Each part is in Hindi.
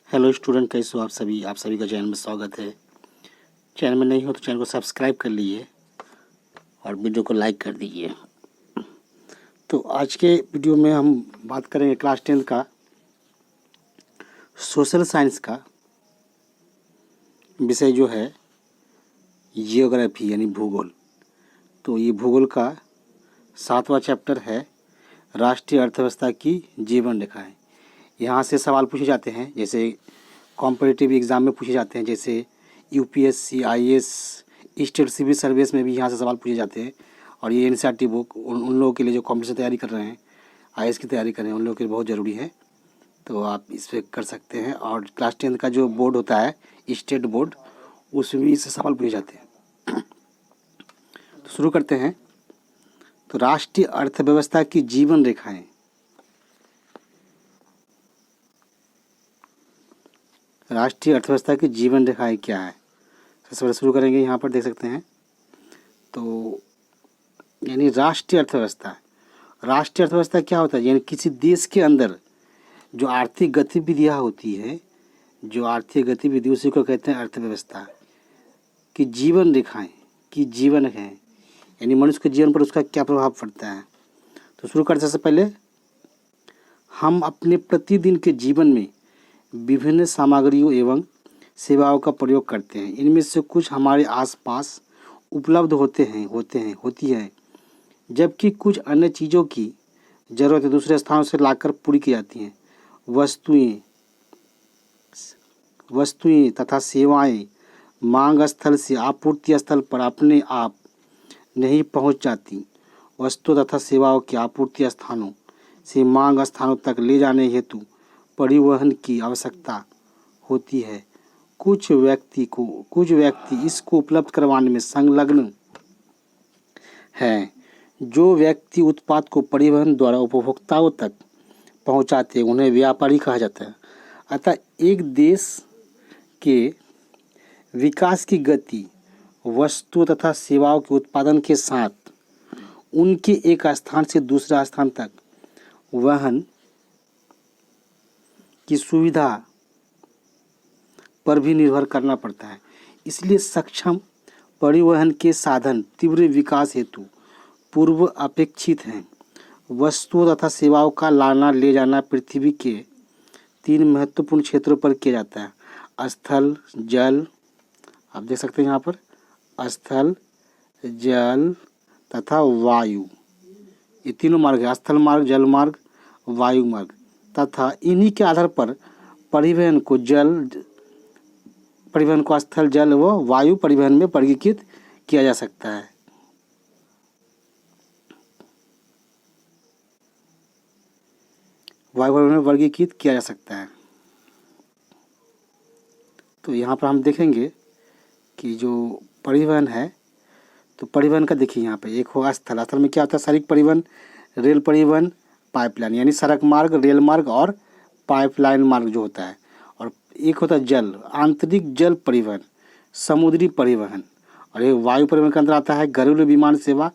हेलो स्टूडेंट, कैसे हो आप सभी का चैनल में स्वागत है। चैनल में नहीं हो तो चैनल को सब्सक्राइब कर लीजिए और वीडियो को लाइक कर दीजिए। तो आज के वीडियो में हम बात करेंगे क्लास 10 का सोशल साइंस का विषय जो है जियोग्राफी यानी भूगोल। तो ये भूगोल का 7वां चैप्टर है राष्ट्रीय अर्थव्यवस्था की जीवन रेखाएं। यहाँ से सवाल पूछे जाते हैं, जैसे कॉम्पिटिटिव एग्ज़ाम में पूछे जाते हैं, जैसे UPSC, IAS, state civil service में भी यहाँ से सवाल पूछे जाते हैं। और ये एनसीईआरटी बुक उन लोगों के लिए जो कॉम्पिटिशन तैयारी कर रहे हैं, आईएएस की तैयारी कर रहे हैं, उन लोगों के लिए बहुत ज़रूरी है। तो आप इस पर कर सकते हैं। और क्लास 10 का जो बोर्ड होता है स्टेट बोर्ड, उसमें भी इससे सवाल पूछे जाते हैं। तो शुरू करते हैं। तो राष्ट्रीय अर्थव्यवस्था की जीवन रेखाएं। राष्ट्रीय अर्थव्यवस्था की जीवन रेखाएं क्या है? सबसे पहले शुरू करेंगे, यहाँ पर देख सकते हैं। तो यानी राष्ट्रीय अर्थव्यवस्था क्या होता है? यानी किसी देश के अंदर जो आर्थिक गतिविधियाँ होती है, उसी को कहते हैं अर्थव्यवस्था की जीवन रेखाएं, की जीवन है, यानी मनुष्य के जीवन पर उसका क्या प्रभाव पड़ता है। तो शुरू करते सबसे पहले, हम अपने प्रतिदिन के जीवन में विभिन्न सामग्रियों एवं सेवाओं का प्रयोग करते हैं। इनमें से कुछ हमारे आसपास उपलब्ध होती है, जबकि कुछ अन्य चीज़ों की ज़रूरत दूसरे स्थानों से लाकर पूरी की जाती हैं। वस्तुएं तथा सेवाएं मांग स्थल से आपूर्ति स्थल पर अपने आप नहीं पहुंच जाती। वस्तु तथा सेवाओं के आपूर्ति स्थानों से मांग स्थानों तक ले जाने हेतु परिवहन की आवश्यकता होती है। कुछ व्यक्ति इसको उपलब्ध करवाने में संलग्न हैं। जो व्यक्ति उत्पाद को परिवहन द्वारा उपभोक्ताओं तक पहुंचाते हैं, उन्हें व्यापारी कहा जाता है। अतः एक देश के विकास की गति वस्तु तथा सेवाओं के उत्पादन के साथ उनके एक स्थान से दूसरा स्थान तक वहन की सुविधा पर भी निर्भर करना पड़ता है। इसलिए सक्षम परिवहन के साधन तीव्र विकास हेतु पूर्व अपेक्षित हैं। वस्तुओं तथा सेवाओं का लाना ले जाना पृथ्वी के 3 महत्वपूर्ण क्षेत्रों पर किया जाता है: स्थल, जल, आप देख सकते हैं यहाँ पर, स्थल, जल तथा वायु। ये तीनों मार्ग है, स्थल मार्ग, जल मार्ग, वायु मार्ग। तथा इन्हीं के आधार पर परिवहन को स्थल, जल व वायु परिवहन में वर्गीकृत किया जा सकता है। वायु परिवहन में वर्गीकृत किया जा सकता है। तो यहाँ पर हम देखेंगे कि जो परिवहन है, तो परिवहन का देखिए यहाँ पे एक होगा स्थल। स्थल में क्या होता है? सड़क परिवहन, रेल परिवहन, पाइपलाइन, यानी सड़क मार्ग, रेल मार्ग और पाइपलाइन मार्ग जो होता है। और एक होता है जल, आंतरिक जल परिवहन, समुद्री परिवहन। और ये वायु परिवहन के अंदर आता है घरेलू विमान सेवा,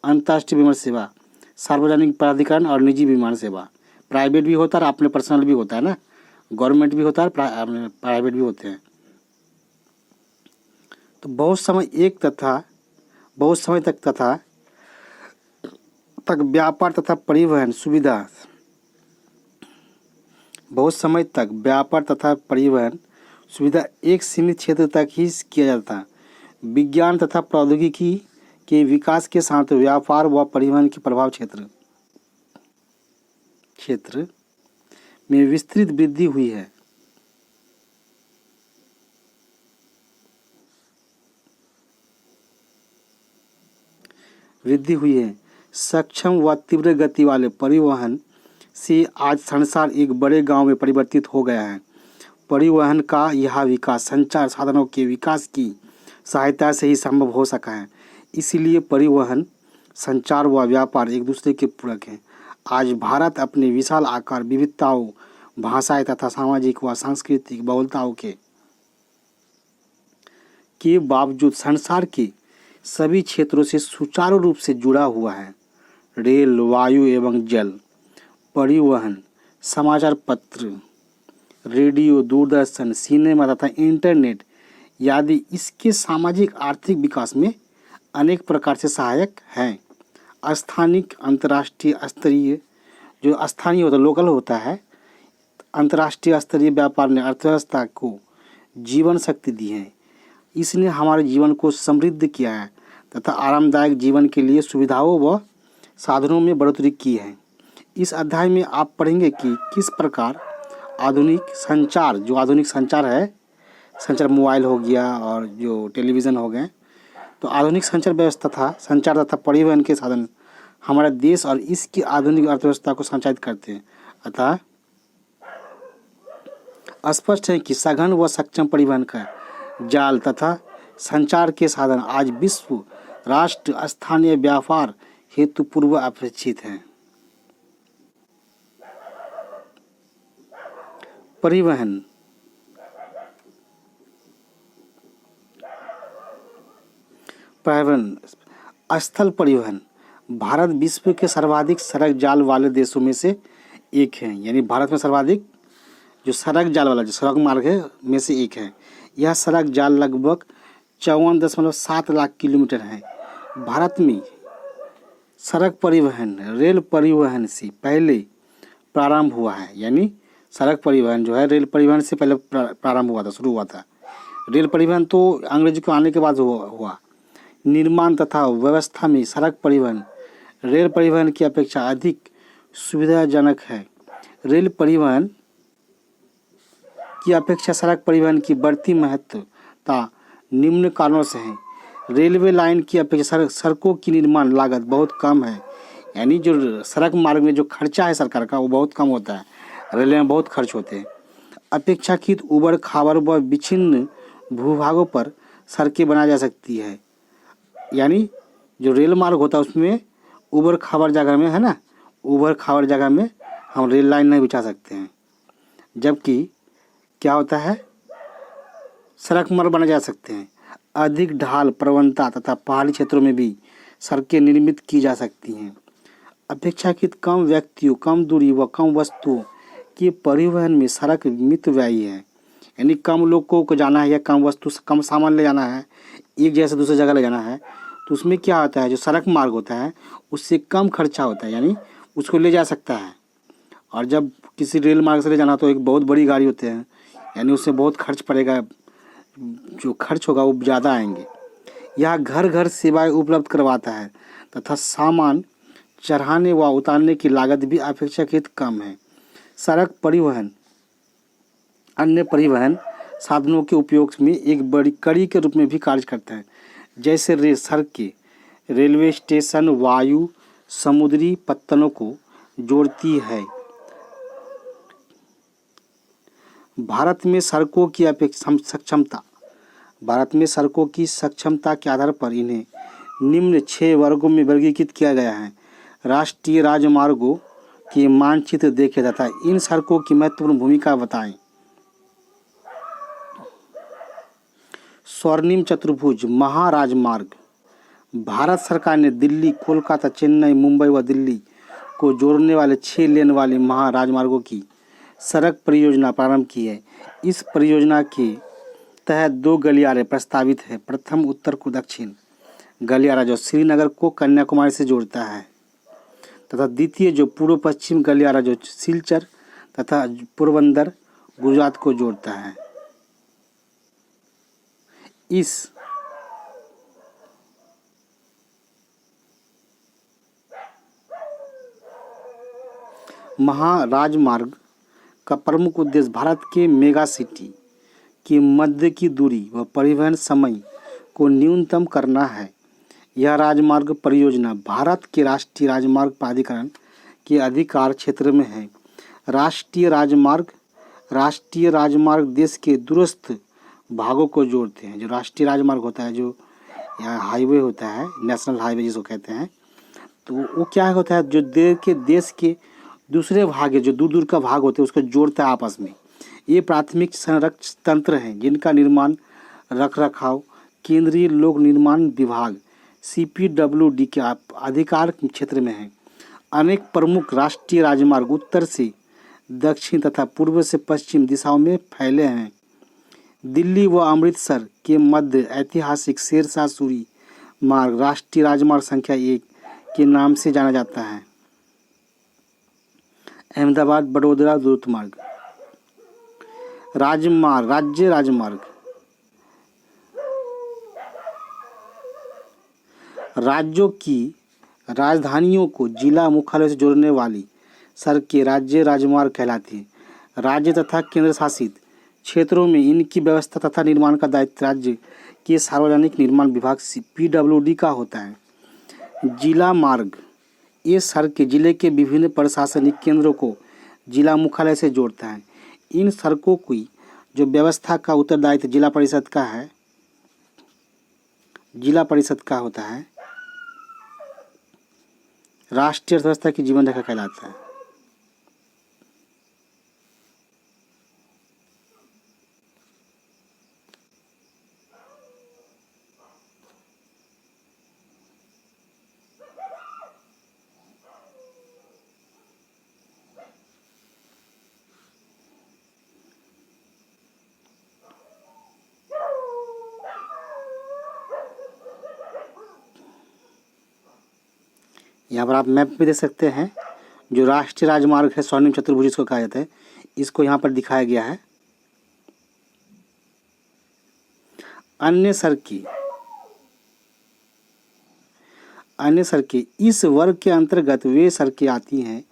अंतर्राष्ट्रीय विमान सेवा, सार्वजनिक प्राधिकरण और निजी विमान सेवा। प्राइवेट भी होता है और अपने पर्सनल भी होता है ना, गवर्नमेंट भी होता है, प्राइवेट भी होते हैं। तो बहुत समय तक व्यापार तथा परिवहन सुविधा एक सीमित क्षेत्र तक ही किया जाता। विज्ञान तथा प्रौद्योगिकी के विकास के साथ व्यापार व परिवहन के प्रभाव क्षेत्र में विस्तृत वृद्धि हुई है। सक्षम व तीव्र गति वाले परिवहन से आज संसार एक बड़े गांव में परिवर्तित हो गया है। परिवहन का यह विकास संचार साधनों के विकास की सहायता से ही संभव हो सका है। इसलिए परिवहन, संचार व व्यापार एक दूसरे के पूरक हैं। आज भारत अपने विशाल आकार, विविधताओं, भाषाएं तथा सामाजिक व सांस्कृतिक बहुलताओं के बावजूद संसार के सभी क्षेत्रों से सुचारू रूप से जुड़ा हुआ है। रेल, वायु एवं जल परिवहन, समाचार पत्र, रेडियो, दूरदर्शन, सिनेमा तथा इंटरनेट आदि इसके सामाजिक आर्थिक विकास में अनेक प्रकार से सहायक हैं। स्थानिक, अंतर्राष्ट्रीय स्तरीय, जो स्थानीय होता है, लोकल होता है, अंतर्राष्ट्रीय स्तरीय व्यापार ने अर्थव्यवस्था को जीवन शक्ति दी है। इसने हमारे जीवन को समृद्ध किया है तथा आरामदायक जीवन के लिए सुविधाओं व साधनों में बढ़ोतरी की है। इस अध्याय में आप पढ़ेंगे कि किस प्रकार आधुनिक संचार, जो आधुनिक संचार है, संचार मोबाइल हो गया और जो टेलीविज़न हो गए, तो आधुनिक संचार व्यवस्था था, संचार तथा परिवहन के साधन हमारे देश और इसकी आधुनिक अर्थव्यवस्था को संचालित करते हैं। अतः स्पष्ट है कि सघन व सक्षम परिवहन का जाल तथा संचार के साधन आज विश्व, राष्ट्र, स्थानीय व्यापार हेतु पूर्व अपेक्षित हैं। परिवहन। स्थल परिवहन। भारत विश्व के सर्वाधिक सड़क जाल वाले देशों में से एक है। यानी भारत में सर्वाधिक जो सड़क जाल वाला, जो सड़क मार्ग है, में से एक है। यह सड़क जाल लगभग 54.7 लाख किलोमीटर है। भारत में सड़क परिवहन रेल परिवहन से पहले प्रारंभ हुआ है। यानी सड़क परिवहन जो है रेल परिवहन से पहले प्रारंभ हुआ था, शुरू हुआ था। रेल परिवहन तो अंग्रेजी को आने के बाद हुआ। निर्माण तथा व्यवस्था में सड़क परिवहन रेल परिवहन की अपेक्षा अधिक सुविधाजनक है। रेल परिवहन की अपेक्षा सड़क परिवहन की बढ़ती महत्वता निम्न कारणों से है। रेलवे लाइन की अपेक्षा सड़कों की निर्माण लागत बहुत कम है। यानी जो सड़क मार्ग में जो खर्चा है सरकार का, वो बहुत कम होता है। रेलवे में बहुत खर्च होते हैं। अपेक्षाकृत उबड़ खाबड़ व विच्छिन्न भूभागों पर सड़कें बनाई जा सकती है। यानी जो रेल मार्ग होता है उसमें उबड़ खाबड़ जगह में, है ना, उबड़ खाबड़ जगह में हम रेल लाइन नहीं बिछा सकते हैं। जबकि क्या होता है, सड़क मार्ग बनाए जा सकते हैं। अधिक ढाल, प्रवणता तथा पहाड़ी क्षेत्रों में भी सड़कें निर्मित की जा सकती हैं। अपेक्षाकृत कम व्यक्तियों, कम दूरी व कम वस्तुओं के परिवहन में सड़क मितव्ययी है। यानी कम लोगों को जाना है या कम वस्तु, कम सामान ले जाना है, एक जगह से दूसरी जगह ले जाना है, तो उसमें क्या होता है, जो सड़क मार्ग होता है उससे कम खर्चा होता है। यानी उसको ले जा सकता है। और जब किसी रेल मार्ग से ले जाना तो एक बहुत बड़ी गाड़ी होते हैं, यानी उससे बहुत खर्च पड़ेगा, जो खर्च होगा वो ज़्यादा आएंगे। यह घर घर सेवाएं उपलब्ध करवाता है तथा सामान चढ़ाने व उतारने की लागत भी अपेक्षाकृत कम है। सड़क परिवहन अन्य परिवहन साधनों के उपयोग में एक बड़ी कड़ी के रूप में भी कार्य करता है। जैसे सड़कें रेलवे स्टेशन, वायु, समुद्री पत्तनों को जोड़ती है। भारत में सड़कों की सक्षमता के आधार पर इन्हें निम्न 6 वर्गों में वर्गीकृत किया गया है। राष्ट्रीय राजमार्गों के मानचित्र देखें तथा इन सड़कों की महत्वपूर्ण भूमिका बताएं। स्वर्णिम चतुर्भुज महाराजमार्ग। भारत सरकार ने दिल्ली, कोलकाता, चेन्नई, मुंबई व दिल्ली को जोड़ने वाले 6 लेन वाले महाराजमार्गों की सड़क परियोजना प्रारंभ की है। इस परियोजना के तहत 2 गलियारे प्रस्तावित है। प्रथम उत्तर को दक्षिण गलियारा जो श्रीनगर को कन्याकुमारी से जोड़ता है, तथा द्वितीय जो पूर्व पश्चिम गलियारा जो सिलचर तथा पोरबंदर गुजरात को जोड़ता है। इस महाराजमार्ग का प्रमुख उद्देश्य भारत के मेगा सिटी के मध्य की दूरी व परिवहन समय को न्यूनतम करना है। यह राजमार्ग परियोजना भारत के राष्ट्रीय राजमार्ग प्राधिकरण के अधिकार क्षेत्र में है। राष्ट्रीय राजमार्ग देश के दूरस्थ भागों को जोड़ते हैं। जो राष्ट्रीय राजमार्ग होता है, जो यहाँ हाईवे होता है, नेशनल हाईवे जिसको कहते हैं, तो वो क्या होता है, जो देश के दूसरे भाग है, जो दूर का भाग होते हैं, उसको जोड़ता है आपस में। ये प्राथमिक संरक्षण तंत्र हैं जिनका निर्माण रखरखाव केंद्रीय लोक निर्माण विभाग CPWD के अधिकार क्षेत्र में है। अनेक प्रमुख राष्ट्रीय राजमार्ग उत्तर से दक्षिण तथा पूर्व से पश्चिम दिशाओं में फैले हैं। दिल्ली व अमृतसर के मध्य ऐतिहासिक शेरशाह सूरी मार्ग राष्ट्रीय राजमार्ग संख्या 1 के नाम से जाना जाता है। अहमदाबाद बड़ोदरा द्रुत मार्ग। राजमार्ग, राज्य राजमार्ग, राज्यों की राजधानियों को जिला मुख्यालय से जोड़ने वाली सड़कें राज्य राजमार्ग कहलाती हैं। राज्य तथा केंद्र शासित क्षेत्रों में इनकी व्यवस्था तथा निर्माण का दायित्व राज्य के सार्वजनिक निर्माण विभाग PWD का होता है। जिला मार्ग, ये सड़कें जिले के विभिन्न प्रशासनिक केंद्रों को जिला मुख्यालय से जोड़ता है। इन सड़कों की जो व्यवस्था का उत्तरदायित्व जिला परिषद का है, जिला परिषद का होता है। राष्ट्रीय अर्थव्यवस्था की जीवन रेखा कहलाता है। यहाँ पर आप मैप में देख सकते हैं, जो राष्ट्रीय राजमार्ग है स्वर्णिम चतुर्भुज इसको कहा जाता है, इसको यहाँ पर दिखाया गया है। अन्य सड़कें इस वर्ग के अंतर्गत वे सड़कें आती हैं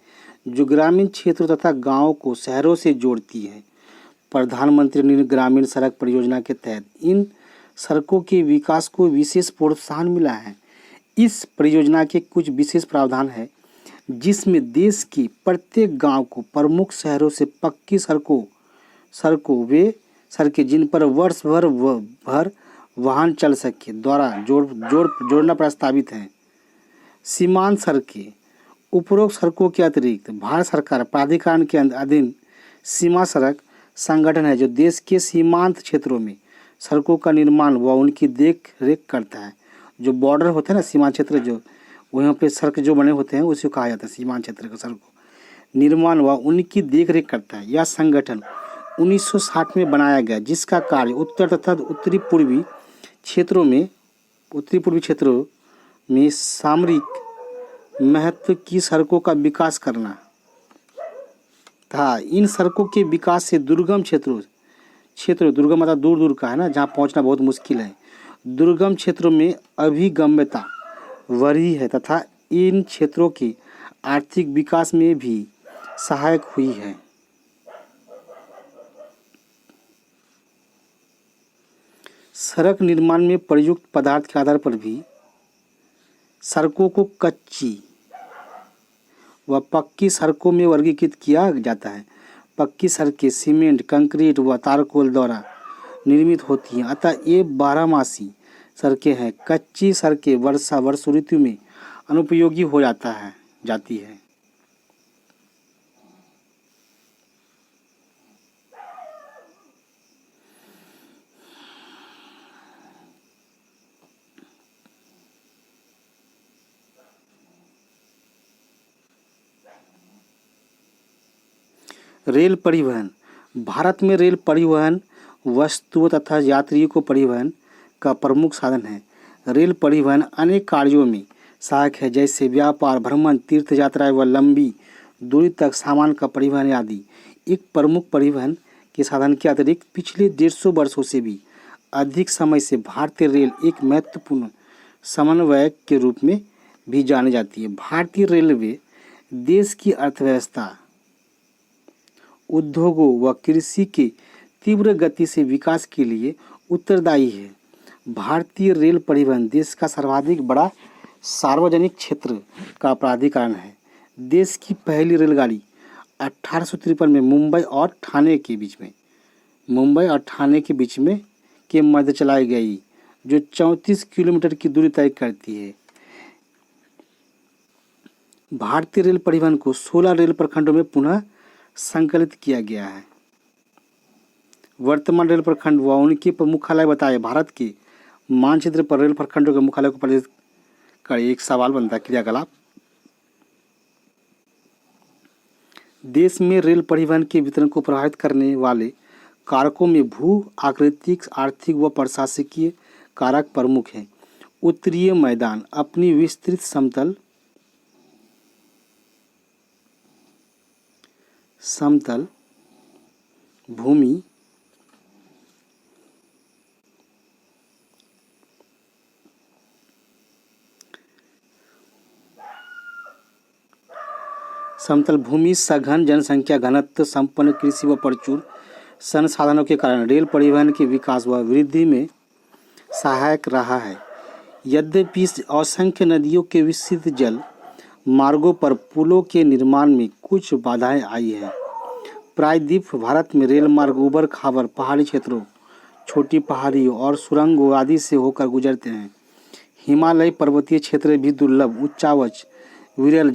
जो ग्रामीण क्षेत्रों तथा गांवों को शहरों से जोड़ती हैं। प्रधानमंत्री ग्रामीण सड़क परियोजना के तहत इन सड़कों के विकास को विशेष प्रोत्साहन मिला है। इस परियोजना के कुछ विशेष प्रावधान है, जिसमें देश के प्रत्येक गांव को प्रमुख शहरों से पक्की सड़कों वे सड़कें जिन पर वर्ष भर वाहन चल सके द्वारा जोड़ना प्रस्तावित है। सीमांत सड़कें, उपरोक्त सड़कों के अतिरिक्त भारत सरकार प्राधिकरण के अधीन सीमा सड़क संगठन है, जो देश के सीमांत क्षेत्रों में सड़कों का निर्माण व उनकी देख रेख करता है। जो बॉर्डर होते हैं ना, सीमांत क्षेत्र, जो वहाँ पे सड़क जो बने होते हैं उसी को कहा जाता है सीमांत क्षेत्र का सड़कों निर्माण व उनकी देख रेख करता है। यह संगठन 1960 में बनाया गया, जिसका कार्य उत्तर तथा उत्तरी पूर्वी क्षेत्रों में सामरिक महत्व की सड़कों का विकास करना था। इन सड़कों के विकास से दुर्गम दुर्गम मतलब दूर का है ना, जहाँ पहुँचना बहुत मुश्किल है, दुर्गम क्षेत्रों में अभिगम्यता बढ़ी है तथा इन क्षेत्रों के आर्थिक विकास में भी सहायक हुई है। सड़क निर्माण में प्रयुक्त पदार्थ के आधार पर भी सड़कों को कच्ची व पक्की सड़कों में वर्गीकृत किया जाता है। पक्की सड़कें सीमेंट, कंक्रीट व तारकोल द्वारा निर्मित होती हैं, अतः ये 12मासी सड़कें हैं। कच्ची सड़कें वर्षा ऋतु में अनुपयोगी हो जाती है। रेल परिवहन। भारत में रेल परिवहन वस्तुओं तथा यात्रियों को परिवहन का प्रमुख साधन है। रेल परिवहन अनेक कार्यों में सहायक है, जैसे व्यापार, भ्रमण, तीर्थ यात्राएं व लंबी दूरी तक सामान का परिवहन आदि। एक प्रमुख परिवहन के साधन के अतिरिक्त पिछले 150 वर्षों से भी अधिक समय से भारतीय रेल एक महत्वपूर्ण समन्वयक के रूप में भी जानी जाती है। भारतीय रेलवे देश की अर्थव्यवस्था, उद्योगों व कृषि के तीव्र गति से विकास के लिए उत्तरदायी है। भारतीय रेल परिवहन देश का सर्वाधिक बड़ा सार्वजनिक क्षेत्र का प्राधिकरण है। देश की पहली रेलगाड़ी 1853 में मुंबई और ठाणे के बीच में के मध्य चलाई गई, जो 34 किलोमीटर की दूरी तय करती है। भारतीय रेल परिवहन को 16 रेल प्रखंडों में पुनः संकलित किया गया है। वर्तमान रेल प्रखंड व उनके मुख्यालय बताए। भारत के मानचित्र पर रेल प्रखंडों के मुख्यालय को प्रदर्शित कर एक सवाल बनता है, क्रियाकलाप। देश में रेल परिवहन के वितरण को प्रभावित करने वाले कारकों में भू आकृतिक, आर्थिक व प्रशासकीय कारक प्रमुख हैं। उत्तरीय मैदान अपनी विस्तृत समतल भूमि सघन जनसंख्या घनत्व संपन्न कृषि व प्रचुर संसाधनों के कारण रेल परिवहन के विकास व वृद्धि में सहायक रहा है। यद्यपि असंख्य नदियों के विस्तृत जल मार्गों पर पुलों के निर्माण में कुछ बाधाएं आई हैं। प्रायद्वीप भारत में रेल मार्ग ऊबड़ खाबड़ पहाड़ी क्षेत्रों, छोटी पहाड़ियों और सुरंगों आदि से होकर गुजरते हैं। हिमालय पर्वतीय क्षेत्र भी दुर्लभ, उच्चावच, विरल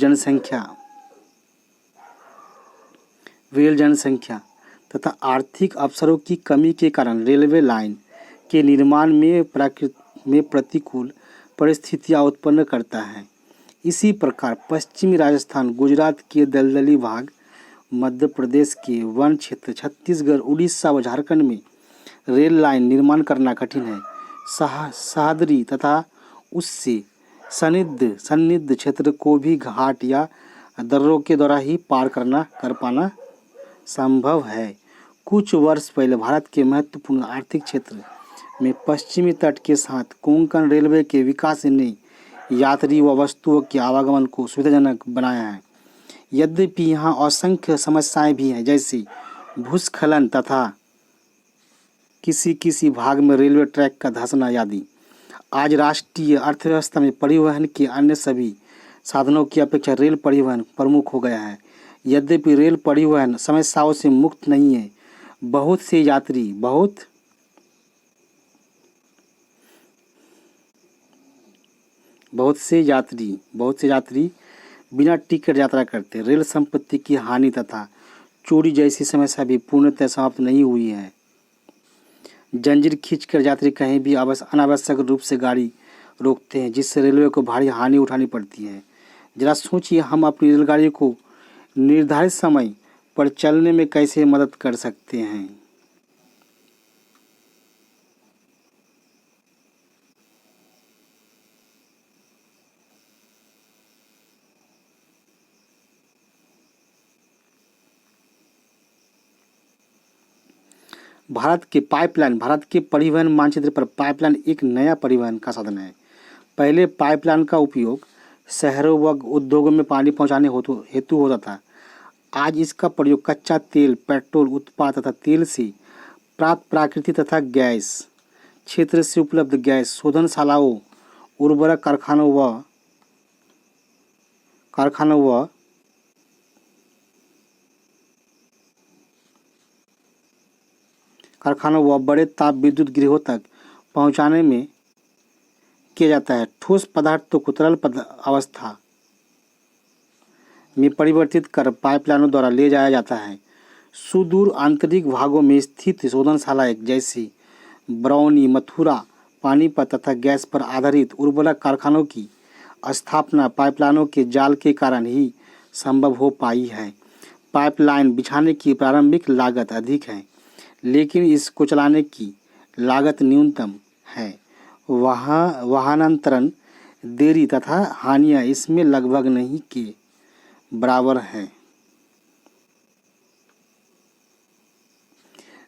जनसंख्या तथा आर्थिक अवसरों की कमी के कारण रेलवे लाइन के निर्माण में प्रतिकूल परिस्थितियां उत्पन्न करता है। इसी प्रकार पश्चिमी राजस्थान, गुजरात के दलदली भाग, मध्य प्रदेश के वन क्षेत्र, छत्तीसगढ़, उड़ीसा व झारखंड में रेल लाइन निर्माण करना कठिन है। सह्याद्री तथा उससे सन्निध क्षेत्र को भी घाट या दर्रों के द्वारा ही पार कर पाना संभव है। कुछ वर्ष पहले भारत के महत्वपूर्ण आर्थिक क्षेत्र में पश्चिमी तट के साथ कोंकण रेलवे के विकास ने यात्री व वस्तुओं के आवागमन को सुविधाजनक बनाया है। यद्यपि यहाँ असंख्य समस्याएं भी हैं, जैसे भूस्खलन तथा किसी भाग में रेलवे ट्रैक का धंसना आदि। आज राष्ट्रीय अर्थव्यवस्था में परिवहन के अन्य सभी साधनों की अपेक्षा रेल परिवहन प्रमुख हो गया है। यद्यपि रेल परिवहन समस्याओं से मुक्त नहीं है। बहुत से यात्री बिना टिकट यात्रा करते। रेल संपत्ति की हानि तथा चोरी जैसी समस्या भी पूर्णतः समाप्त नहीं हुई है। जंजीर खींचकर यात्री कहीं भी अनावश्यक रूप से गाड़ी रोकते हैं, जिससे रेलवे को भारी हानि उठानी पड़ती है। जरा सोचिए, हम अपनी रेलगाड़ी को निर्धारित समय पर चलने में कैसे मदद कर सकते हैं। भारत के परिवहन मानचित्र पर पाइपलाइन एक नया परिवहन का साधन है। पहले पाइपलाइन का उपयोग शहरों व उद्योगों में पानी पहुंचाने हेतु होता था। आज इसका प्रयोग कच्चा तेल, पेट्रोल उत्पाद तथा तेल से प्राप्त प्राकृतिक तथा गैस क्षेत्र से उपलब्ध गैस शोधनशालाओं, उर्वरक कारखानों व बड़े ताप विद्युत गृहों तक पहुंचाने में किया जाता है। ठोस पदार्थों को तरल अवस्था में परिवर्तित कर पाइपलाइनों द्वारा ले जाया जाता है। सुदूर आंतरिक भागों में स्थित शोधनशालाएं जैसे बरौनी, मथुरा, पानीपत तथा गैस पर आधारित उर्वरक कारखानों की स्थापना पाइपलाइनों के जाल के कारण ही संभव हो पाई है। पाइपलाइन बिछाने की प्रारंभिक लागत अधिक है, लेकिन इसको चलाने की लागत न्यूनतम है। वाहनांतरण, देरी तथा हानियां इसमें लगभग नहीं के बराबर है।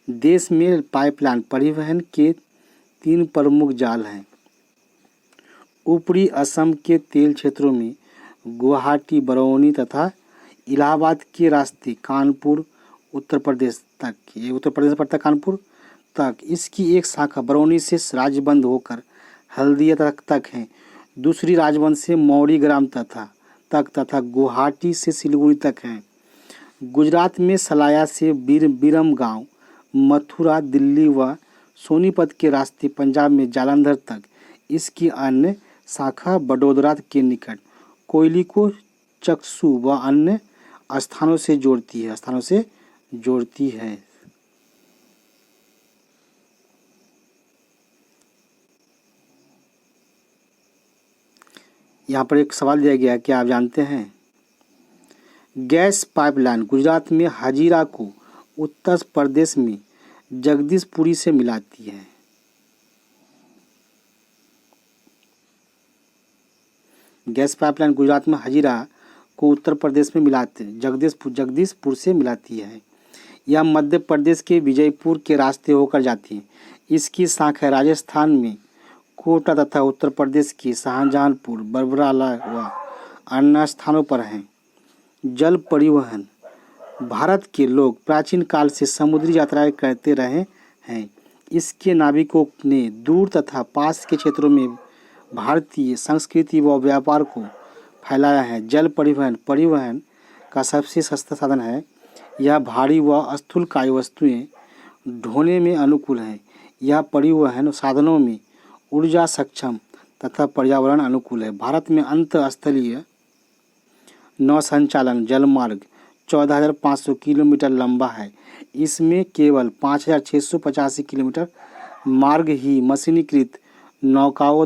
देश में पाइपलाइन परिवहन के 3 प्रमुख जाल हैं। ऊपरी असम के तेल क्षेत्रों में गुवाहाटी, बरौनी तथा इलाहाबाद के रास्ते कानपुर उत्तर प्रदेश से पड़ता कानपुर तक। इसकी एक शाखा बरौनी से राजबंद होकर हल्दिया तक है। दूसरी राजबंद से मौड़ी ग्राम तथा गुवाहाटी से सिलीगुड़ी तक है। गुजरात में सलाया से बीरम गांव, मथुरा, दिल्ली व सोनीपत के रास्ते, पंजाब में जालंधर तक। इसकी अन्य शाखा बड़ोदरा के निकट कोयली को चकसू व अन्य स्थानों से जोड़ती है। यहाँ पर एक सवाल दिया गया, क्या आप जानते हैं गैस पाइपलाइन गुजरात में हजीरा को उत्तर प्रदेश में जगदीशपुरी से मिलाती है। गैस पाइपलाइन गुजरात में हजीरा को उत्तर प्रदेश में मिलाते जगदीशपुर से मिलाती है। यह मध्य प्रदेश के विजयपुर के रास्ते होकर जाती है। इसकी शाखा राजस्थान में कोटा तथा उत्तर प्रदेश के शाहजहांपुर, बरबराला व अन्य स्थानों पर हैं। जल परिवहन भारत के लोग प्राचीन काल से समुद्री यात्राएं करते रहे हैं। इसके नाविकों ने दूर तथा पास के क्षेत्रों में भारतीय संस्कृति व व्यापार को फैलाया है। जल परिवहन का सबसे सस्ता साधन है। यह भारी व स्थूलकाय वस्तुएं ढोने में अनुकूल है। यह परिवहन साधनों में ऊर्जा सक्षम तथा पर्यावरण अनुकूल है। भारत में अंतरस्थलीय नौ संचालन जलमार्ग 14,500 किलोमीटर लंबा है। इसमें केवल 5,685 किलोमीटर मार्ग ही मशीनीकृत नौकाओं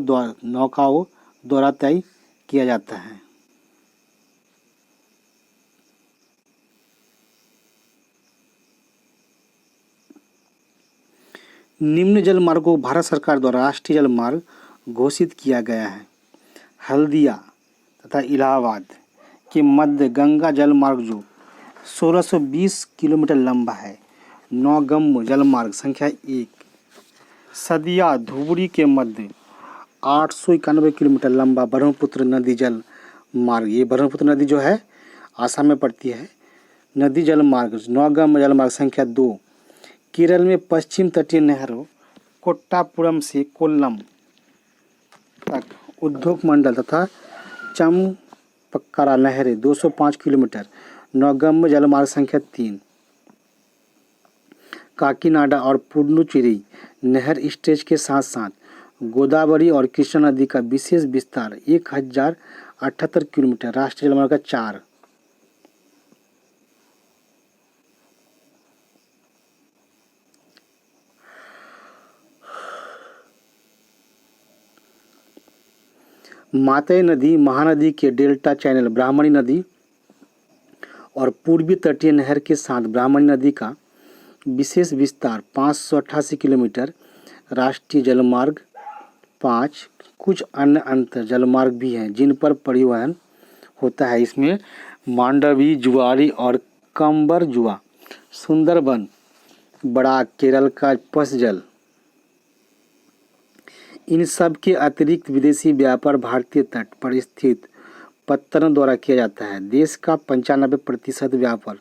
द्वारा तय किया जाता है। निम्न जल मार्गों को भारत सरकार द्वारा राष्ट्रीय जल मार्ग घोषित किया गया है। हल्दिया तथा इलाहाबाद के मध्य गंगा जल मार्ग जो 1620 किलोमीटर लंबा है। नौगम्य जल मार्ग संख्या 1 सदिया धुबरी के मध्य 891 किलोमीटर लंबा ब्रह्मपुत्र नदी जल मार्ग। ये ब्रह्मपुत्र नदी जो है आसाम में पड़ती है। नदी जल मार्ग नौगम्य जल मार्ग संख्या 2 केरल में पश्चिम तटीय नहरों कोट्टापुरम से कोल्लम तक उद्योग मंडल तथा चम्पक्करा नहरें 205 किलोमीटर। नौगम्य जलमार्ग संख्या 3 काकीनाडा और पुडुचेरी नहर स्टेज के साथ साथ गोदावरी और कृष्णा नदी का विशेष विस्तार 1078 किलोमीटर। राष्ट्रीय जलमार्ग 4 मातई नदी महानदी के डेल्टा चैनल ब्राह्मणी नदी और पूर्वी तटीय नहर के साथ ब्राह्मणी नदी का विशेष विस्तार 588 किलोमीटर। राष्ट्रीय जलमार्ग 5 कुछ अन्य अंतर जलमार्ग भी हैं जिन पर परिवहन होता है। इसमें मांडवी जुआरी और कंबर जुआ, सुंदरबन, बड़ा केरल का पसजल। इन सब के अतिरिक्त विदेशी व्यापार भारतीय तट पर स्थित पत्तनों द्वारा किया जाता है। देश का 95% व्यापार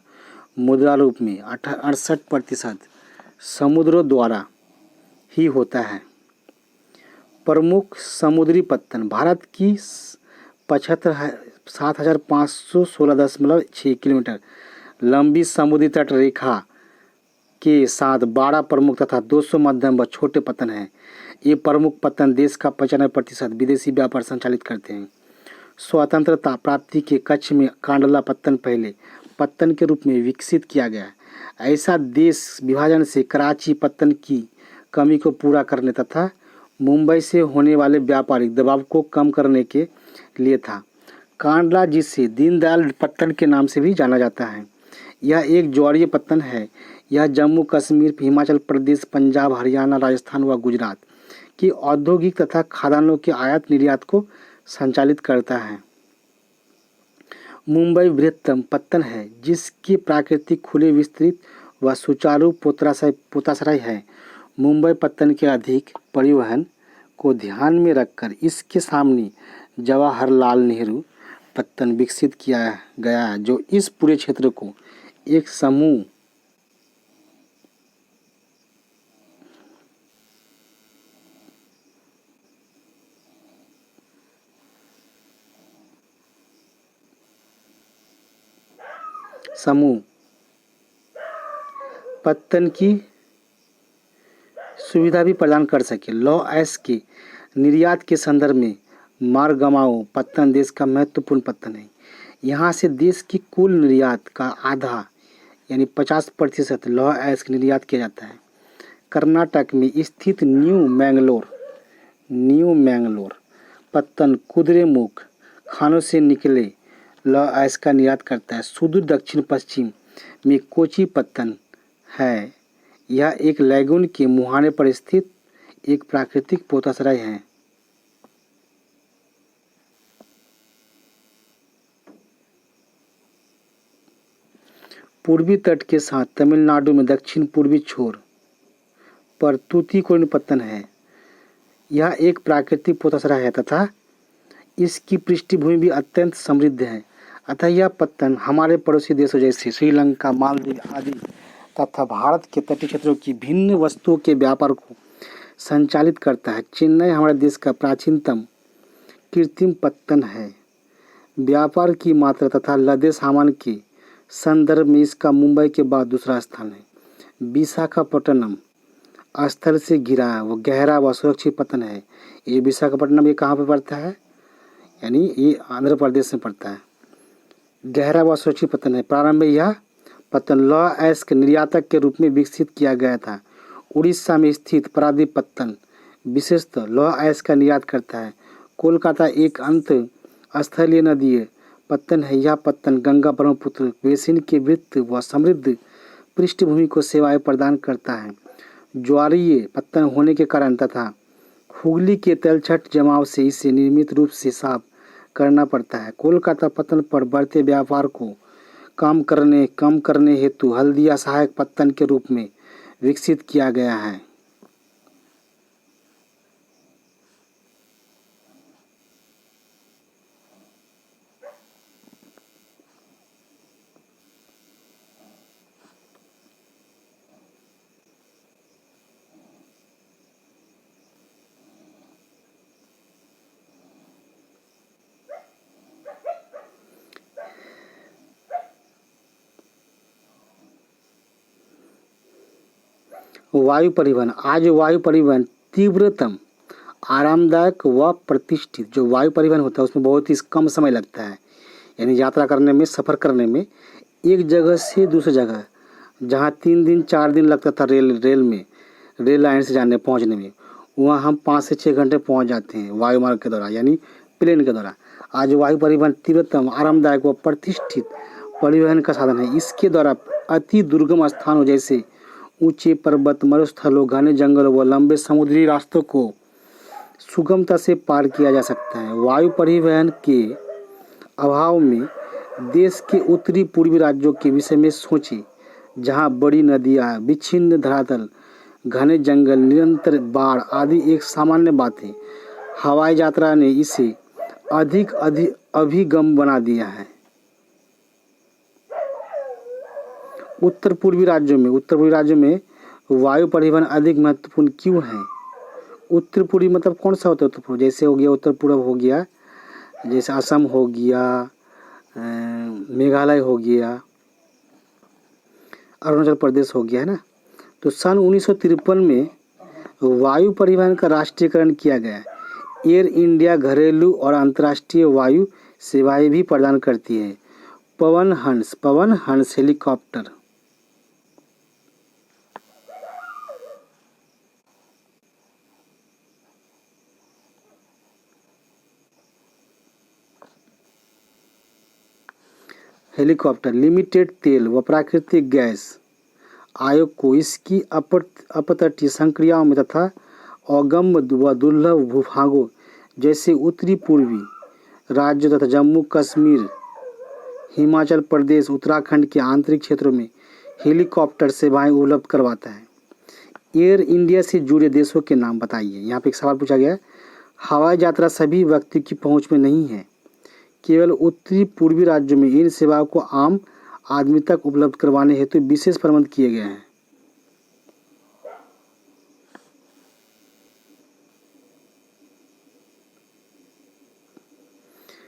मुद्रा रूप में 68% समुद्रों द्वारा ही होता है। प्रमुख समुद्री पत्तन भारत की 7,516.6 किलोमीटर लंबी समुद्री तट रेखा के साथ 12 प्रमुख तथा 200 मध्यम व छोटे पत्तन हैं। ये प्रमुख पत्तन देश का 95% विदेशी व्यापार संचालित करते हैं। स्वतंत्रता प्राप्ति के कक्ष में कांडला पत्तन पहले पत्तन के रूप में विकसित किया गया। ऐसा देश विभाजन से कराची पत्तन की कमी को पूरा करने तथा मुंबई से होने वाले व्यापारिक दबाव को कम करने के लिए था। कांडला जिसे दीनदयाल पत्तन के नाम से भी जाना जाता है, यह एक ज्वारीय पत्तन है। यह जम्मू कश्मीर, हिमाचल प्रदेश, पंजाब, हरियाणा, राजस्थान व गुजरात की औद्योगिक तथा खाद्यान्नों के आयात निर्यात को संचालित करता है। मुंबई बृहत्तम पत्तन है जिसकी प्राकृतिक खुले विस्तृत व सुचारू पोताश्रय है। मुंबई पत्तन के अधिक परिवहन को ध्यान में रखकर इसके सामने जवाहरलाल नेहरू पत्तन विकसित किया गया है जो इस पूरे क्षेत्र को एक समूह पत्तन की सुविधा भी प्रदान कर सके। लौह अयस्क के निर्यात के संदर्भ में मारगामाओ पत्तन देश का महत्वपूर्ण पत्तन है। यहाँ से देश की कुल निर्यात का आधा यानी 50% लौह अयस्क निर्यात किया जाता है। कर्नाटक में स्थित न्यू मैंगलोर पत्तन कुदिरेमुख खानों से निकले लौह अयस्क का निर्यात करता है। सुदूर दक्षिण पश्चिम में कोची पत्तन है। यह एक लैगून के मुहाने पर स्थित एक प्राकृतिक पोताश्रय है। पूर्वी तट के साथ तमिलनाडु में दक्षिण पूर्वी छोर पर तूतीकोरिन पत्तन है। यह एक प्राकृतिक पोताश्रय है तथा इसकी पृष्ठभूमि भी अत्यंत समृद्ध है। अतः यह पत्तन हमारे पड़ोसी देशों जैसे श्रीलंका, मालदीव आदि तथा भारत के तटीय क्षेत्रों की भिन्न वस्तुओं के व्यापार को संचालित करता है। चेन्नई हमारे देश का प्राचीनतम कृत्रिम पत्तन है। व्यापार की मात्रा तथा लदे सामान के संदर्भ में इसका मुंबई के बाद दूसरा स्थान है। विशाखापट्टनम स्थल से घिरा वो गहरा व सुरक्षित पत्तन है। ये विशाखापट्टनम ये कहाँ पर पड़ता है, यानी ये आंध्र प्रदेश में पड़ता है। गहरा व सुरक्षित पत्तन है। प्रारंभ में यह पत्तन लौह अयस्क निर्यातक के रूप में विकसित किया गया था। उड़ीसा में स्थित पारादीप पत्तन विशेषतः लौह अयस्क का निर्यात करता है। कोलकाता एक अंत स्थलीय नदीय पत्तन है। यह पत्तन गंगा ब्रह्मपुत्र बेसिन के वृत्त व समृद्ध पृष्ठभूमि को सेवाएं प्रदान करता है। ज्वारीय पत्तन होने के कारण तथा हुगली के तलछट जमाव से इसे नियमित रूप से साफ करना पड़ता है। कोलकाता पत्तन पर बढ़ते व्यापार को कम करने हेतु हल्दिया सहायक पत्तन के रूप में विकसित किया गया है। वायु परिवहन। आज वायु परिवहन तीव्रतम, आरामदायक व प्रतिष्ठित जो वायु परिवहन होता है उसमें बहुत ही कम समय लगता है। यानी यात्रा करने में, सफ़र करने में एक जगह से दूसरी जगह जहाँ 3 दिन 4 दिन लगता था रेल लाइन से जाने पहुँचने में, वहाँ हम 5 से 6 घंटे पहुँच जाते हैं वायु मार्ग के द्वारा, यानी प्लेन के द्वारा। आज वायु परिवहन तीव्रतम, आरामदायक व प्रतिष्ठित परिवहन का साधन है। इसके द्वारा अति दुर्गम स्थानों जैसे ऊंचे पर्वत, मरुस्थलों, घने जंगलों व लंबे समुद्री रास्तों को सुगमता से पार किया जा सकता है। वायु परिवहन के अभाव में देश के उत्तरी पूर्वी राज्यों के विषय में सोचें, जहां बड़ी नदियां, विच्छिन्न धरातल, घने जंगल, निरंतर बाढ़ आदि एक सामान्य बात है। हवाई यात्रा ने इसे अधिक अभिगम बना दिया है। उत्तर पूर्वी राज्यों में वायु परिवहन अधिक महत्वपूर्ण क्यों है? उत्तर पूर्वी मतलब कौन सा होता है? उत्तर पूर्व जैसे हो गया उत्तर पूर्व हो गया, जैसे असम हो गया, मेघालय हो गया, अरुणाचल प्रदेश हो गया, है ना। तो सन 1953 में वायु परिवहन का राष्ट्रीयकरण किया गया। एयर इंडिया घरेलू और अंतर्राष्ट्रीय वायु सेवाएं भी प्रदान करती है। पवन हंस हेलीकॉप्टर। लिमिटेड तेल व प्राकृतिक गैस आयोग को इसकी अपतटीय संक्रियाओं में तथा अगम्य व दुर्लभ भूभागों जैसे उत्तरी पूर्वी राज्यों तथा जम्मू कश्मीर, हिमाचल प्रदेश, उत्तराखंड के आंतरिक क्षेत्रों में हेलीकॉप्टर सेवाएं उपलब्ध करवाता है। एयर इंडिया से जुड़े देशों के नाम बताइए। यहाँ पे एक सवाल पूछा गया है। हवाई यात्रा सभी व्यक्ति की पहुँच में नहीं है। केवल उत्तरी पूर्वी राज्यों में इन सेवाओं को आम आदमी तक उपलब्ध करवाने हेतु विशेष प्रबंध किए गए हैं।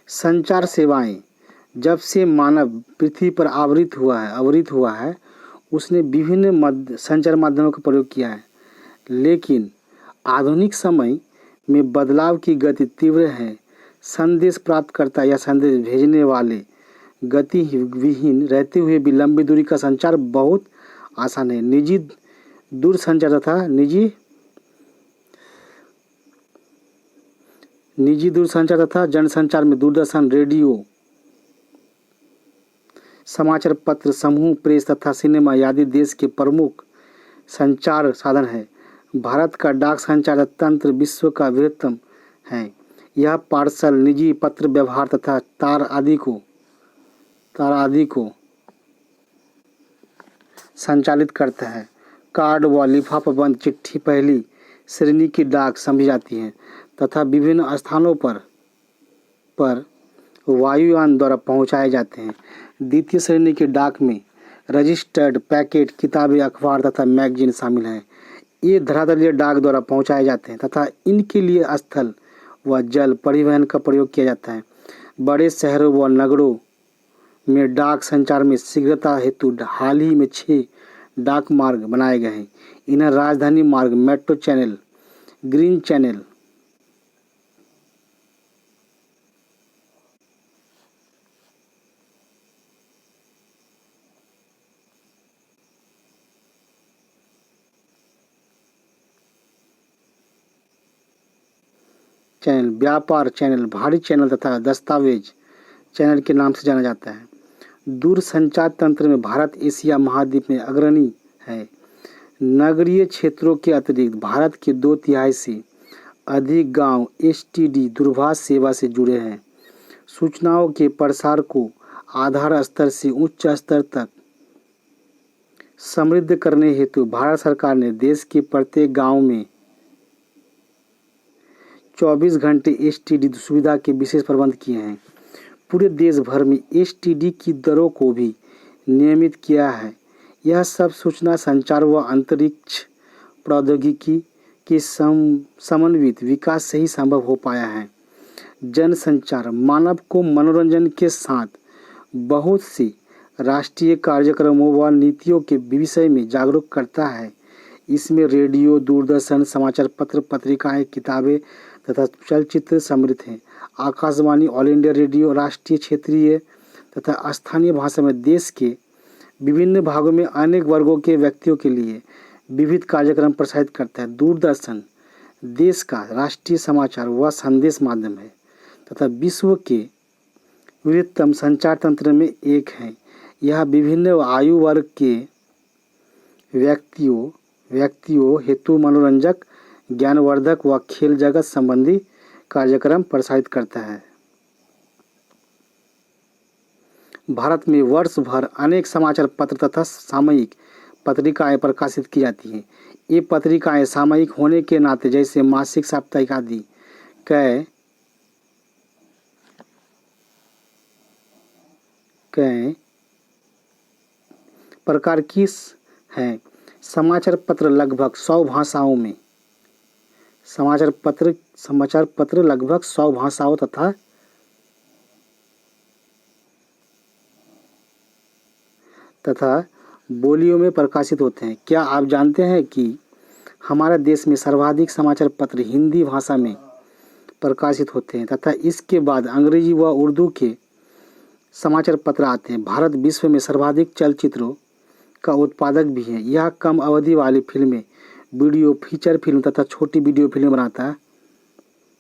संचार सेवाएं। जब से मानव पृथ्वी पर आवृत हुआ है उसने विभिन्न संचार माध्यमों का प्रयोग किया है, लेकिन आधुनिक समय में बदलाव की गति तीव्र है। संदेश प्राप्तकर्ता या संदेश भेजने वाले गति विहीन रहते हुए भी लंबी दूरी का संचार बहुत आसान है। निजी दूरसंचार तथा जनसंचार में दूरदर्शन, रेडियो समाचार पत्र, समूह, प्रेस तथा सिनेमा आदि देश के प्रमुख संचार साधन है। भारत का डाक संचार तंत्र विश्व का बृहत्तम है। यह पार्सल, निजी पत्र व्यवहार तथा तार आदि को संचालित करता है। कार्ड व लिफाफाबंद चिट्ठी पहली श्रेणी की डाक समझी जाती है तथा विभिन्न स्थानों पर वायुयान द्वारा पहुंचाए जाते हैं। द्वितीय श्रेणी की डाक में रजिस्टर्ड पैकेट, किताबें, अखबार तथा मैगजीन शामिल हैं। ये धरातलीय डाक द्वारा पहुंचाए जाते हैं तथा इनके लिए स्थल व जल परिवहन का प्रयोग किया जाता है। बड़े शहरों व नगरों में डाक संचार में शीघ्रता हेतु हाल ही में 6 डाक मार्ग बनाए गए हैं। इन्हें राजधानी मार्ग, मेट्रो चैनल, ग्रीन चैनल, व्यापार चैनल, भारी चैनल तथा दस्तावेज चैनल के नाम से जाना जाता है। दूरसंचार तंत्र में भारत एशिया महाद्वीप में अग्रणी है। नगरीय क्षेत्रों के अतिरिक्त भारत के 2/3 से अधिक गांव एसटीडी दूरभाष सेवा से जुड़े हैं। सूचनाओं के प्रसार को आधार स्तर से उच्च स्तर तक समृद्ध करने हेतु भारत सरकार ने देश के प्रत्येक गांव में 24 घंटे एसटीडी सुविधा के विशेष प्रबंध किए हैं। पूरे देश भर में एसटीडी की दरों को भी नियमित किया है। यह सब सूचना संचार व अंतरिक्ष प्रौद्योगिकी के समन्वित विकास से ही संभव हो पाया है। जनसंचार मानव को मनोरंजन के साथ बहुत सी राष्ट्रीय कार्यक्रमों व नीतियों के विषय में जागरूक करता है। इसमें रेडियो, दूरदर्शन, समाचार पत्र, पत्रिकाएं, किताबें तथा चलचित्र सम्मिलित हैं। आकाशवाणी, ऑल इंडिया रेडियो राष्ट्रीय, क्षेत्रीय तथा स्थानीय भाषा में देश के विभिन्न भागों में अनेक वर्गों के व्यक्तियों के लिए विविध कार्यक्रम प्रसारित करता है। दूरदर्शन देश का राष्ट्रीय समाचार व संदेश माध्यम है तथा विश्व के बृहत्तम संचार तंत्र में एक है। यह विभिन्न आयु वर्ग के व्यक्तियों हेतु मनोरंजक, ज्ञानवर्धक व खेल जगत संबंधी कार्यक्रम प्रसारित करता है। भारत में वर्ष भर अनेक समाचार पत्र तथा सामयिक पत्रिकाएं प्रकाशित की जाती हैं। ये पत्रिकाएं सामयिक होने के नाते जैसे मासिक, साप्ताहिक आदि कई प्रकार की हैं। समाचार पत्र लगभग 100 भाषाओं में समाचार पत्र लगभग 100 भाषाओं तथा बोलियों में प्रकाशित होते हैं। क्या आप जानते हैं कि हमारे देश में सर्वाधिक समाचार पत्र हिंदी भाषा में प्रकाशित होते हैं तथा इसके बाद अंग्रेजी व उर्दू के समाचार पत्र आते हैं। भारत विश्व में सर्वाधिक चलचित्रों का उत्पादक भी है। यह कम अवधि वाली फिल्में, वीडियो, फीचर फिल्म तथा छोटी वीडियो फिल्म बनाता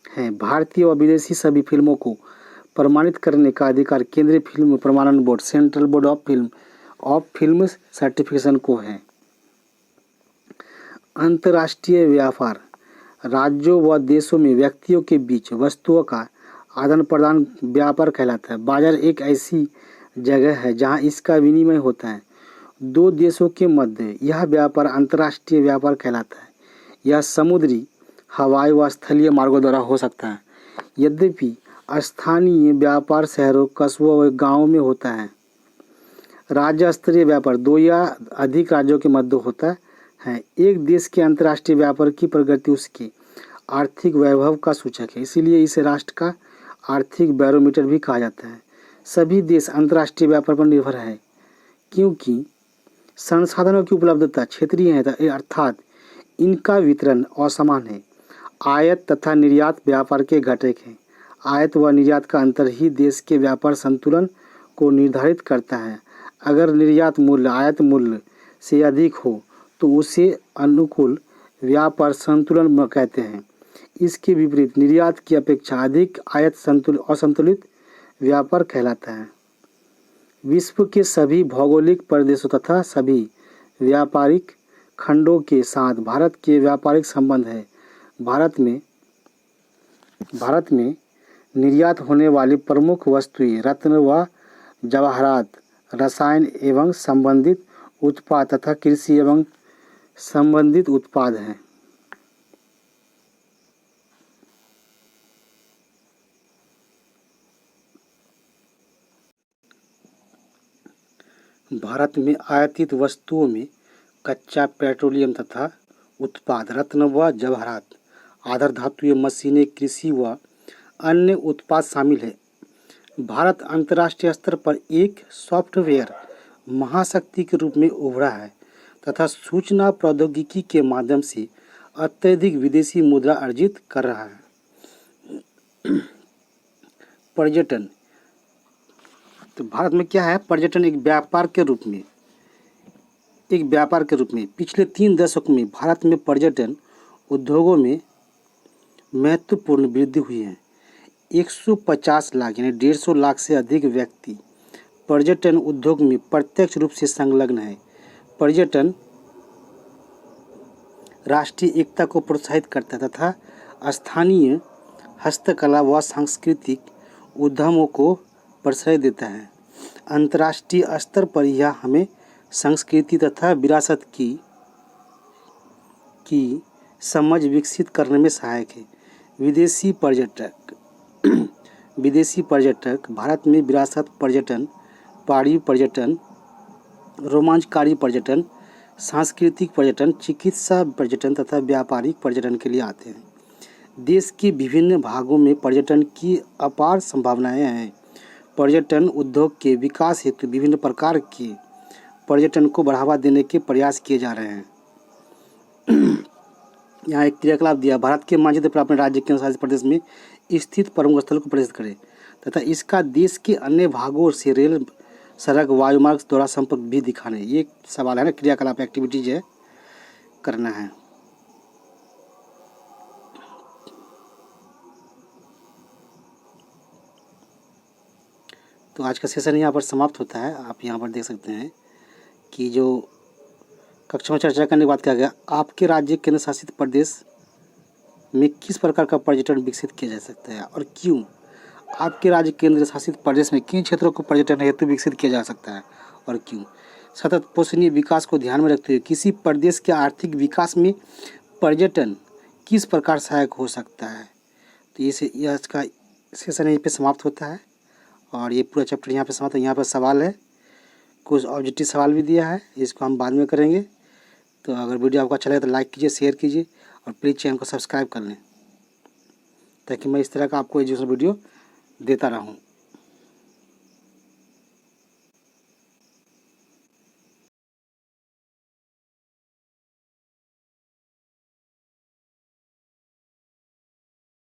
है। भारतीय व विदेशी सभी फिल्मों को प्रमाणित करने का अधिकार केंद्रीय फिल्म प्रमाणन board, central board of film certification को है। अंतर्राष्ट्रीय व्यापार राज्यों व देशों में व्यक्तियों के बीच वस्तुओं का आदान प्रदान व्यापार कहलाता है। बाजार एक ऐसी जगह है जहां इसका विनिमय होता है। 2 देशों के मध्य यह व्यापार अंतर्राष्ट्रीय व्यापार कहलाता है। यह समुद्री, हवाई व स्थलीय मार्गों द्वारा हो सकता है। यद्यपि स्थानीय व्यापार शहरों, कस्बों व गांवों में होता है। राज्य स्तरीय व्यापार 2 या अधिक राज्यों के मध्य होता है। एक देश के अंतर्राष्ट्रीय व्यापार की प्रगति उसके आर्थिक वैभव का सूचक है, इसीलिए इसे राष्ट्र का आर्थिक बैरोमीटर भी कहा जाता है। सभी देश अंतर्राष्ट्रीय व्यापार पर निर्भर है क्योंकि संसाधनों की उपलब्धता क्षेत्रीय है, अर्थात इनका वितरण असमान है। आयात तथा निर्यात व्यापार के घटक हैं। आयात व निर्यात का अंतर ही देश के व्यापार संतुलन को निर्धारित करता है। अगर निर्यात मूल्य आयात मूल्य से अधिक हो तो उसे अनुकूल व्यापार संतुलन कहते हैं। इसके विपरीत निर्यात की अपेक्षा अधिक आयात असंतुलित व्यापार कहलाता है। विश्व के सभी भौगोलिक प्रदेशों तथा सभी व्यापारिक खंडों के साथ भारत के व्यापारिक संबंध है। भारत में निर्यात होने वाली प्रमुख वस्तुएं रत्न व जवाहरात, रसायन एवं संबंधित उत्पाद तथा कृषि एवं संबंधित उत्पाद हैं। भारत में आयातित वस्तुओं में कच्चा पेट्रोलियम तथा उत्पाद, रत्न व जवाहरात, आधार धातुएं, मशीनें, कृषि व अन्य उत्पाद शामिल हैं। भारत अंतर्राष्ट्रीय स्तर पर एक सॉफ्टवेयर महाशक्ति के रूप में उभरा है तथा सूचना प्रौद्योगिकी के माध्यम से अत्यधिक विदेशी मुद्रा अर्जित कर रहा है। पर्यटन, तो भारत में क्या है, पर्यटन एक व्यापार के रूप में पिछले 3 दशकों में भारत में पर्यटन उद्योगों में महत्वपूर्ण वृद्धि हुई है। 150 लाख यानी 150 लाख से अधिक व्यक्ति पर्यटन उद्योग में प्रत्यक्ष रूप से संलग्न है। पर्यटन राष्ट्रीय एकता को प्रोत्साहित करता है तथा स्थानीय हस्तकला व सांस्कृतिक उद्यमों को प्रश्रय देता है। अंतर्राष्ट्रीय स्तर पर यह हमें संस्कृति तथा विरासत की समझ विकसित करने में सहायक है। विदेशी पर्यटक भारत में विरासत पर्यटन, पहाड़ी पर्यटन, रोमांचकारी पर्यटन, सांस्कृतिक पर्यटन, चिकित्सा पर्यटन तथा व्यापारिक पर्यटन के लिए आते हैं। देश के विभिन्न भागों में पर्यटन की अपार संभावनाएं हैं। पर्यटन उद्योग के विकास हेतु विभिन्न प्रकार के पर्यटन को बढ़ावा देने के प्रयास किए जा रहे हैं। यहाँ एक क्रियाकलाप दिया, भारत के मानचित्र पर अपने राज्य केंद्र शासित प्रदेश में स्थित प्रमुख स्थल को प्रदर्शित करें तथा इसका देश के अन्य भागों से रेल, सड़क, वायुमार्ग द्वारा संपर्क भी दिखाने। ये सवाल है ना, क्रियाकलाप एक्टिविटीज है, करना है। तो आज का सेशन यहाँ पर समाप्त होता है। आप यहाँ पर देख सकते हैं कि जो कक्षा में चर्चा करने की बात किया गया, आपके राज्य केंद्र शासित प्रदेश में किस प्रकार का पर्यटन विकसित किया जा सकता है और क्यों? आपके राज्य केंद्र शासित प्रदेश में किन क्षेत्रों को पर्यटन हेतु विकसित किया जा सकता है और क्यों? सतत पोषणीय विकास को ध्यान में रखते हुए किसी प्रदेश के आर्थिक विकास में पर्यटन किस प्रकार सहायक हो सकता है? तो ये आज का सेशन यहीं पे समाप्त होता है और ये पूरा चैप्टर यहाँ पे समाप्त है। यहाँ पर सवाल है, कुछ ऑब्जेक्टिव सवाल भी दिया है, इसको हम बाद में करेंगे। तो अगर वीडियो आपको अच्छा लगे तो लाइक कीजिए, शेयर कीजिए और प्लीज़ चैनल को सब्सक्राइब कर लें ताकि मैं इस तरह का आपको एजुकेशनल वीडियो देता रहूं।